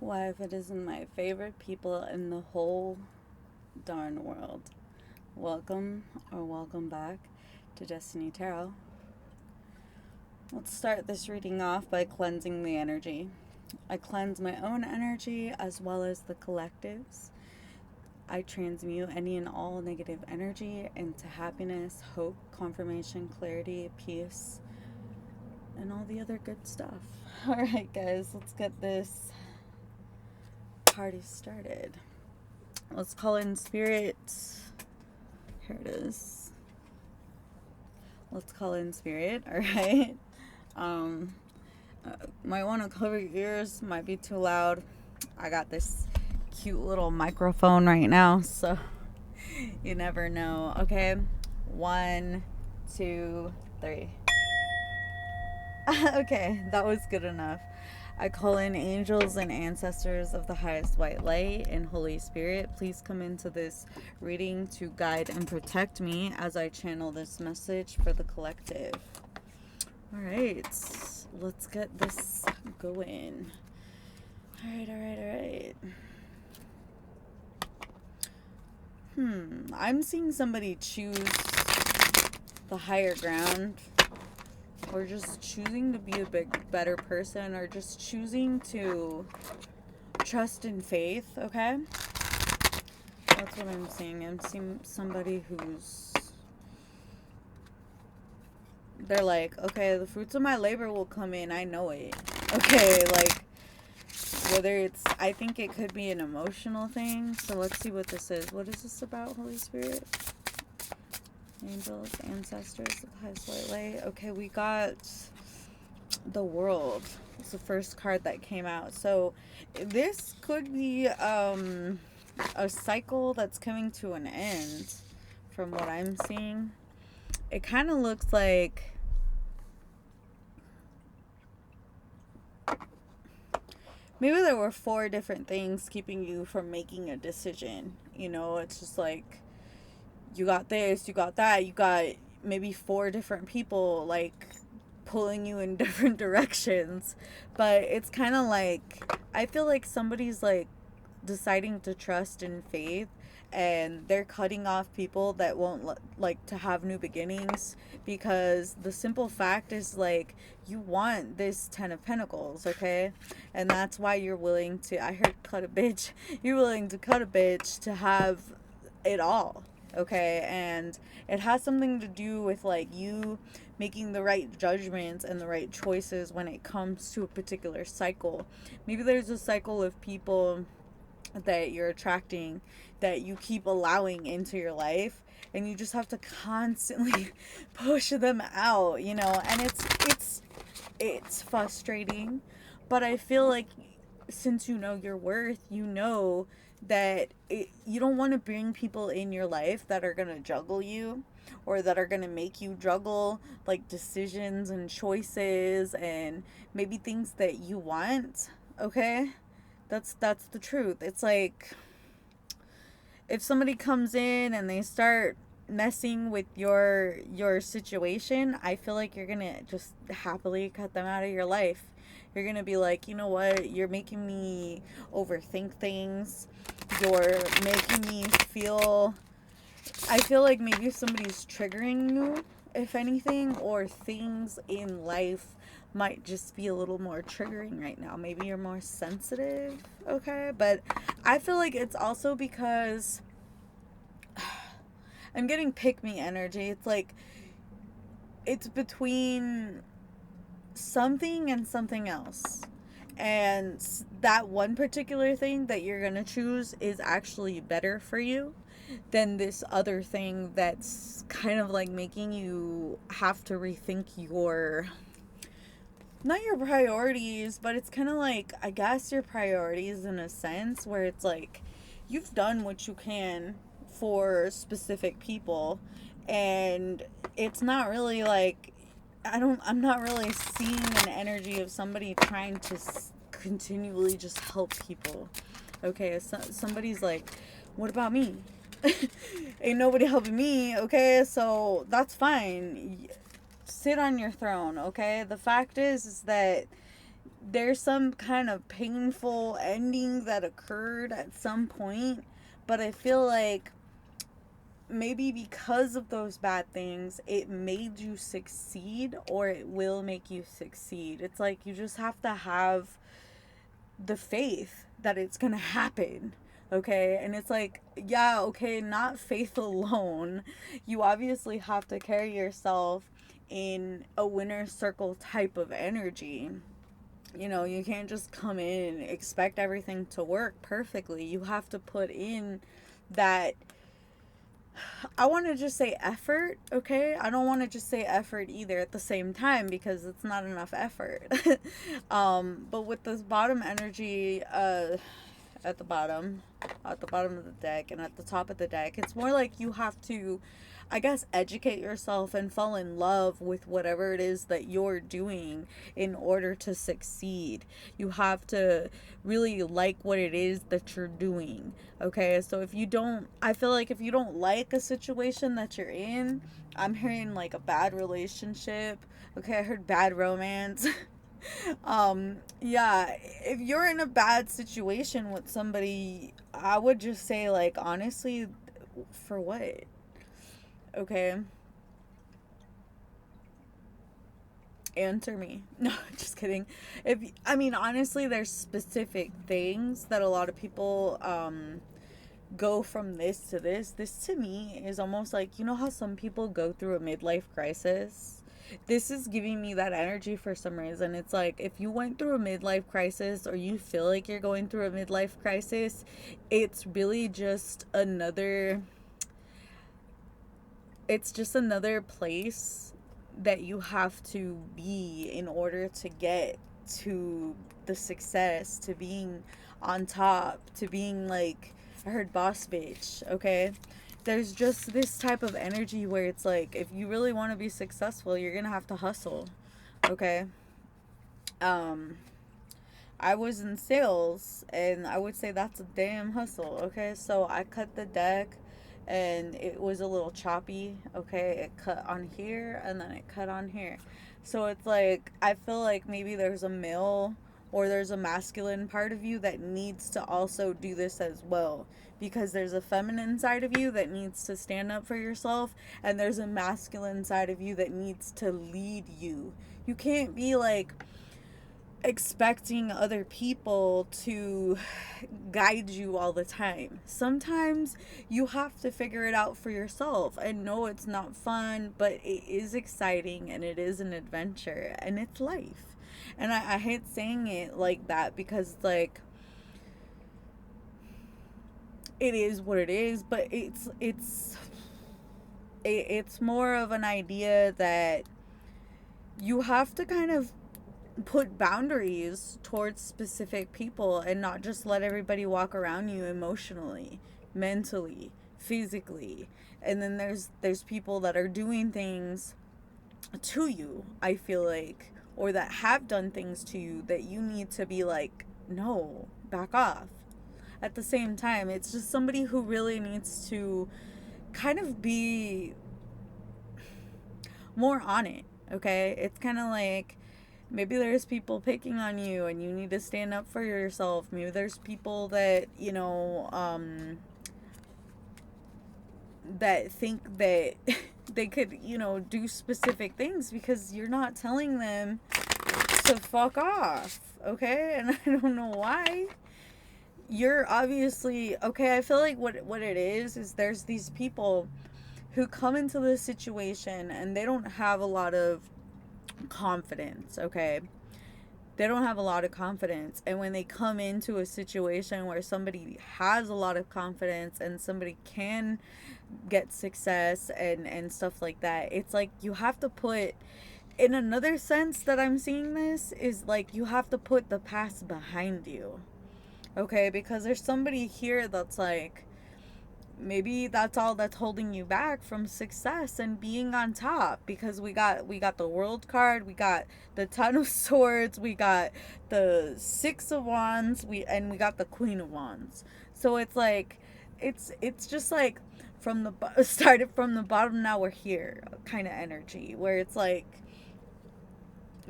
Why, if it isn't my favorite people in the whole darn world. Welcome or welcome back to Destiny Tarot. Let's start this reading off by cleansing the energy. I cleanse my own energy as well as the collectives. I transmute any and all negative energy into happiness, hope, confirmation, clarity, peace, and all the other good stuff. Alright, guys, let's get this party started. Let's call in spirit. Here it is. Let's call in spirit. All right. Might want to cover your ears. Might be too loud. I got this cute little microphone right now, so you never know. Okay. 1, 2, 3. Okay, that was good enough. I call in angels and ancestors of the highest white light and Holy Spirit. Please come into this reading to guide and protect me as I channel this message for the collective. All right, let's get this going. All right. I'm seeing somebody choose the higher ground, or just choosing to be a better person, or just choosing to trust in faith, okay? That's what I'm seeing. I'm seeing somebody who's... They're like, okay, the fruits of my labor will come in. I know it. Okay, like, whether it's... I think it could be an emotional thing. So let's see what this is. What is this about, Holy Spirit? Angels, ancestors, the highest white light. Okay, we got the World. It's the first card that came out. So this could be a cycle that's coming to an end from what I'm seeing. It kind of looks like maybe there were 4 different things keeping you from making a decision. You know, it's just like you got this, you got that, you got maybe 4 different people like pulling you in different directions. But it's kind of like, I feel like somebody's like deciding to trust in faith, and they're cutting off people that won't like to have new beginnings, because the simple fact is like you want this 10 of Pentacles, okay? And that's why you're willing to, I heard cut a bitch, you're willing to cut a bitch to have it all, okay? And it has something to do with like you making the right judgments and the right choices when it comes to a particular cycle. Maybe there's a cycle of people that you're attracting that you keep allowing into your life, and you just have to constantly push them out, you know? And it's frustrating, but I feel like since you know your worth, you know that you don't want to bring people in your life that are going to juggle you, or that are going to make you juggle like decisions and choices and maybe things that you want, okay? That's the truth. It's like if somebody comes in and they start messing with your situation, I feel like you're gonna just happily cut them out of your life. You're gonna be like, you know what, you're making me overthink things. You're making me feel, I feel like maybe somebody's triggering you, if anything, or things in life might just be a little more triggering right now. Maybe you're more sensitive, okay? But I feel like it's also because I'm getting pick me energy. It's like it's between something and something else. And that one particular thing that you're going to choose is actually better for you than this other thing that's kind of like making you have to rethink your, not your priorities, but it's kind of like, I guess, your priorities in a sense, where it's like you've done what you can for specific people, and it's not really like, I'm not really seeing an energy of somebody trying to continually just help people, okay? So, somebody's like, what about me? Ain't nobody helping me, okay? So that's fine. Sit on your throne, okay? The fact is that there's some kind of painful ending that occurred at some point, but I feel like maybe because of those bad things, it made you succeed, or it will make you succeed. It's like you just have to have the faith that it's gonna happen. Okay, and it's like, yeah, okay, not faith alone. You obviously have to carry yourself in a winner circle type of energy. You know, you can't just come in and expect everything to work perfectly. You have to put in that, I want to just say effort, okay? I don't want to just say effort either at the same time, because it's not enough effort. But with this bottom energy, at the bottom, at the bottom of the deck and at the top of the deck, it's more like you have to, I guess, educate yourself and fall in love with whatever it is that you're doing in order to succeed. You have to really like what it is that you're doing. Okay, so if you don't, I feel like if you don't like a situation that you're in, I'm hearing like a bad relationship. Okay, I heard bad romance. Yeah, if you're in a bad situation with somebody, I would just say, like, honestly, for what? Okay, answer me. No, just kidding. If I mean, honestly, there's specific things that a lot of people go from this to this. This to me is almost like, you know how some people go through a midlife crisis? This is giving me that energy for some reason. It's like, if you went through a midlife crisis, or you feel like you're going through a midlife crisis, it's really just another, it's just another place that you have to be in order to get to the success, to being on top, to being like, I heard boss bitch, okay? There's just this type of energy where it's like, if you really want to be successful, you're gonna have to hustle, okay? Um, I was in sales, and I would say that's a damn hustle, okay? So I cut the deck, and it was a little choppy, okay? It cut on here, and then it cut on here. So it's like, I feel like maybe there's a male or there's a masculine part of you that needs to also do this as well. Because there's a feminine side of you that needs to stand up for yourself, and there's a masculine side of you that needs to lead you. You can't be like expecting other people to guide you all the time. Sometimes you have to figure it out for yourself. And no, it's not fun, but it is exciting, and it is an adventure, and it's life. And I hate saying it like that, because like, it is what it is, but it's more of an idea that you have to kind of put boundaries towards specific people, and not just let everybody walk around you emotionally, mentally, physically. And then there's people that are doing things to you, I feel like, or that have done things to you, that you need to be like, no, back off. At the same time, it's just somebody who really needs to kind of be more on it, okay? It's kind of like, maybe there's people picking on you and you need to stand up for yourself. Maybe there's people that, that think that they could, do specific things because you're not telling them to fuck off, okay? And I don't know why. You're obviously, okay, I feel like what it is there's these people who come into this situation and they don't have a lot of confidence, okay? They don't have a lot of confidence. And when they come into a situation where somebody has a lot of confidence and somebody can get success and stuff like that, it's like you have to put, in another sense that I'm seeing this, is like you have to put the past behind you, okay? Because there's somebody here that's like, maybe that's all that's holding you back from success and being on top, because we got the world card, we got the ten of swords, we got the six of wands, we got the queen of wands. So it's like, it's just like, from the started from the bottom, now we're here kind of energy, where it's like,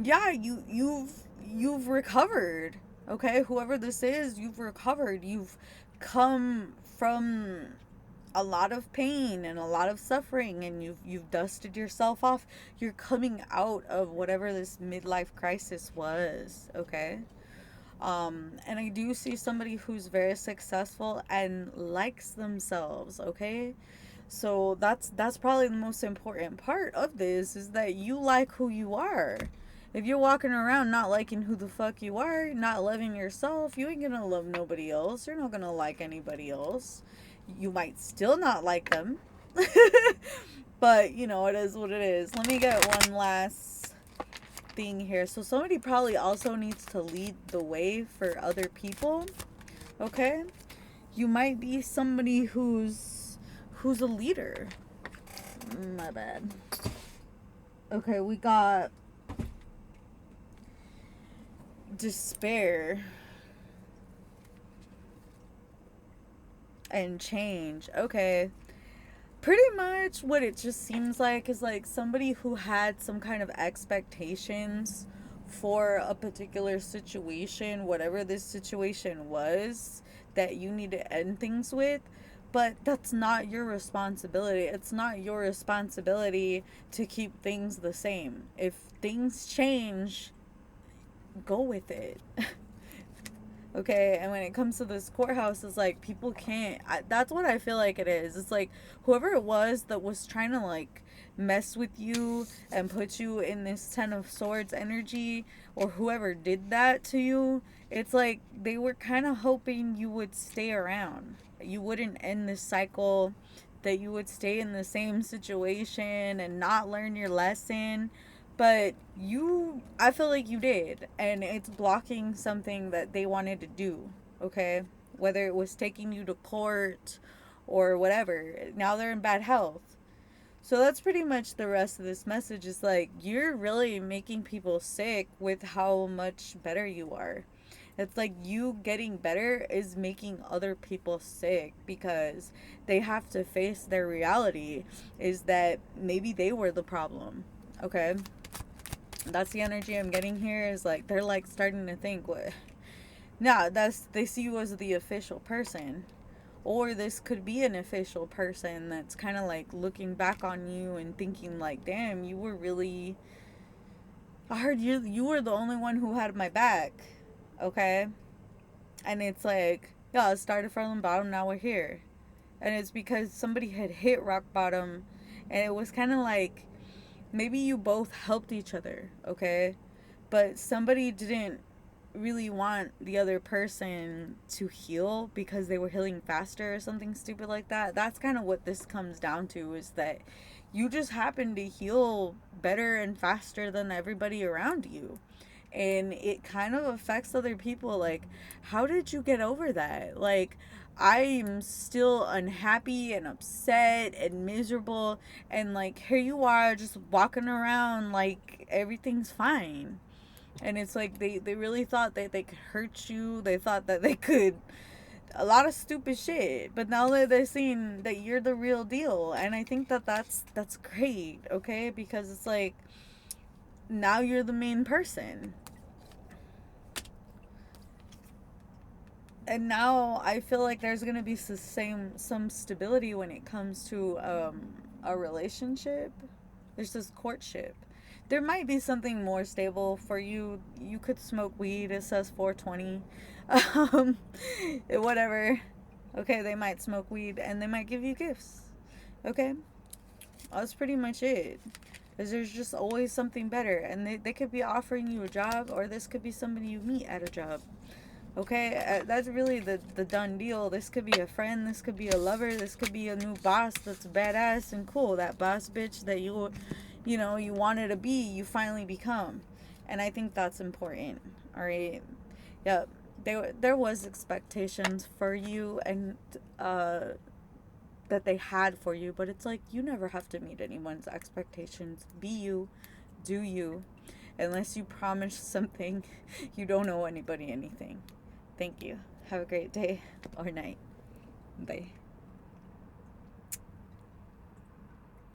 yeah, you've recovered. Okay, whoever this is, you've recovered. You've come from a lot of pain and a lot of suffering, and you've dusted yourself off. You're coming out of whatever this midlife crisis was. Okay. And I do see somebody who's very successful and likes themselves. Okay. So that's probably the most important part of this, is that you like who you are. If you're walking around not liking who the fuck you are, not loving yourself, you ain't gonna love nobody else. You're not gonna like anybody else. You might still not like them. But, you know, it is what it is. Let me get one last thing here. So somebody probably also needs to lead the way for other people. Okay? You might be somebody who's a leader. My bad. Okay, we got despair and change. Okay. Pretty much what it just seems like is like somebody who had some kind of expectations for a particular situation, whatever this situation was, that you need to end things with. But that's not your responsibility. It's not your responsibility to keep things the same. If things change, go with it. Okay, and when it comes to this courthouse, it's like people can't. That's what I feel like it is. It's like whoever it was that was trying to like mess with you and put you in this Ten of Swords energy, or whoever did that to you, it's like they were kind of hoping you would stay around. You wouldn't end this cycle, that you would stay in the same situation and not learn your lesson. But you, I feel like you did, and it's blocking something that they wanted to do. Okay, whether it was taking you to court or whatever, now they're in bad health. So that's pretty much the rest of this message, is like you're really making people sick with how much better you are. It's like you getting better is making other people sick, because they have to face their reality, is that maybe they were the problem. Okay, that's the energy I'm getting here, is like they're like starting to think, what, nah, that's, they see you as the official person. Or this could be an official person that's kind of like looking back on you and thinking like, damn, you were really, I heard you were the only one who had my back. Okay. And it's like, yeah, it started from the bottom, now we're here. And it's because somebody had hit rock bottom, and it was kind of like maybe you both helped each other, okay? But somebody didn't really want the other person to heal because they were healing faster or something stupid like that. That's kind of what this comes down to, is that you just happen to heal better and faster than everybody around you. And it kind of affects other people. Like, how did you get over that? Like, I'm still unhappy and upset and miserable, and like here you are just walking around like everything's fine. And it's like they really thought that they could hurt you. They thought that they could, a lot of stupid shit. But now that they're seeing that you're the real deal, and I think that that's great, okay? Because it's like now you're the main person. And now I feel like there's gonna be some stability when it comes to a relationship. There's this courtship. There might be something more stable for you. You could smoke weed. It says 420. Um, whatever. Okay, they might smoke weed and they might give you gifts. Okay, that's pretty much it. Because there's just always something better, and they could be offering you a job, or this could be somebody you meet at a job. Okay, that's really the done deal. This could be a friend, this could be a lover, this could be a new boss that's badass and cool. That boss bitch that you know, you wanted to be, you finally become. And I think that's important. All right. Yeah, there was expectations for you, and that they had for you, but it's like you never have to meet anyone's expectations. Be you, do you. Unless you promise something, you don't owe anybody anything. Thank you. Have a great day or night. Bye.